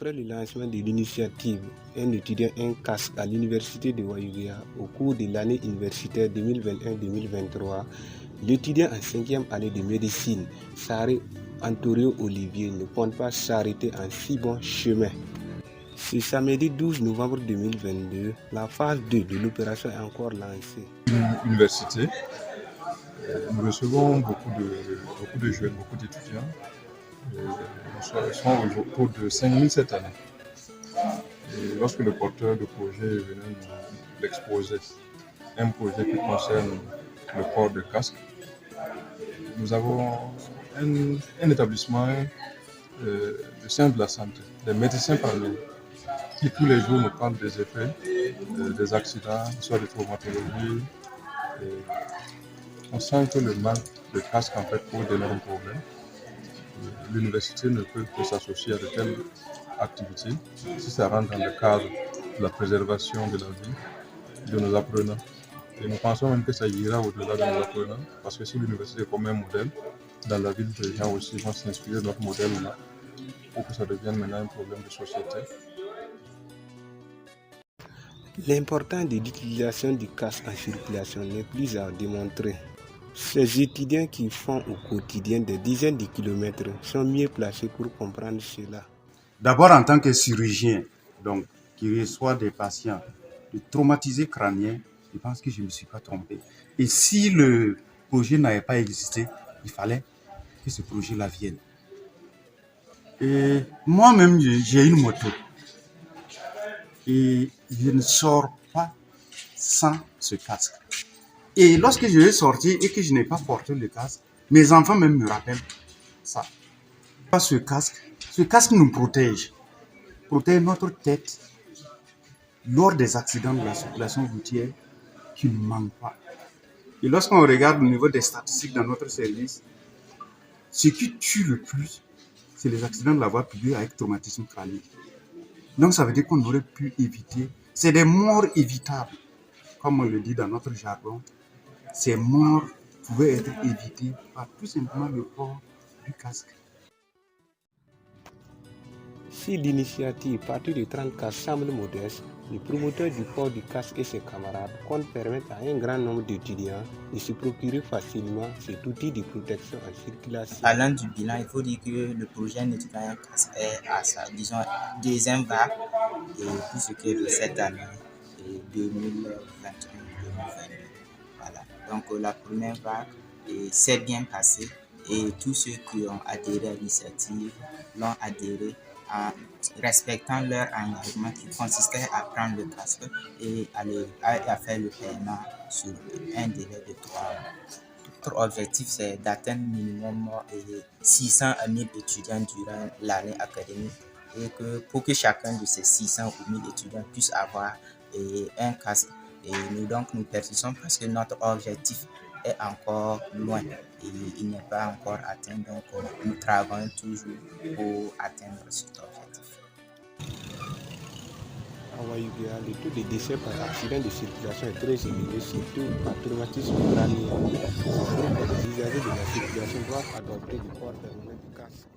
Après le lancement de l'initiative Un étudiant, un casque à l'université de Wayouguéa au cours de l'année universitaire 2021-2023, l'étudiant en 5e année de médecine, Saré Antorio Olivier, ne compte pas s'arrêter en si bon chemin. Ce samedi 12 novembre 2022, la phase 2 de l'opération est encore lancée. Université, nous recevons beaucoup de jeunes, beaucoup d'étudiants. Nous sommes autour de 5000 cette année. Et lorsque le porteur de projet est venu nous l'exposer, un projet qui concerne le port de casque, nous avons un établissement de sciences de la santé, des médecins parmi qui tous les jours nous parlent des effets, des accidents, soit de traumatologie. On sent que le manque de casque en fait pose d'énormes problèmes. L'université ne peut que s'associer à de telles activités si ça rentre dans le cadre de la préservation de la vie de nos apprenants. Et nous pensons même que ça ira au-delà de nos apprenants, parce que si l'université est comme un modèle, dans la ville, les gens aussi vont s'inspirer de notre modèle-là pour que ça devienne maintenant un problème de société. L'importance de l'utilisation du casque en circulation n'est plus à démontrer. Ces étudiants qui font au quotidien des dizaines de kilomètres sont mieux placés pour comprendre cela. D'abord, en tant que chirurgien, donc, qui reçoit des patients de traumatisés crâniens, je pense que je ne me suis pas trompé. Et si le projet n'avait pas existé, il fallait que ce projet-là vienne. Et moi-même, j'ai une moto. Et je ne sors pas sans ce casque. Et lorsque je vais sortir et que je n'ai pas porté le casque, mes enfants même me rappellent ça. Ce casque nous protège notre tête lors des accidents de la circulation routière qui ne manquent pas. Et lorsqu'on regarde au niveau des statistiques dans notre service, ce qui tue le plus, c'est les accidents de la voie publique avec traumatisme crânien. Donc ça veut dire qu'on aurait pu éviter, c'est des morts évitables, comme on le dit dans notre jargon. Ces morts pouvaient être évitées par tout simplement le port du casque. Si l'initiative partie de 30 casques semble modeste, le promoteur du port du casque et ses camarades comptent permettre à un grand nombre d'étudiants de se procurer facilement cet outil de protection en circulation. Parlant du bilan, il faut dire que le projet Nettoyant casque est à sa, deuxième vague et tout ce qui est de cette année, 2021-2022. Voilà. Donc la première vague s'est bien passée et tous ceux qui ont adhéré à l'initiative l'ont adhéré en respectant leur engagement qui consistait à prendre le casque et à faire le paiement sur un délai de 3 mois. Notre objectif, c'est d'atteindre minimum 600 à 1000 étudiants durant l'année académique et que pour que chacun de ces 600 ou 1000 étudiants puisse avoir un casque. Et nous persistons parce que notre objectif est encore loin et il n'est pas encore atteint. Donc, nous travaillons toujours pour atteindre cet objectif. À Wayouguéa, le taux de décès par accident de circulation est très élevé, surtout par traumatisme crânien. Les usagers de la circulation doivent adopter du port permanent du casque.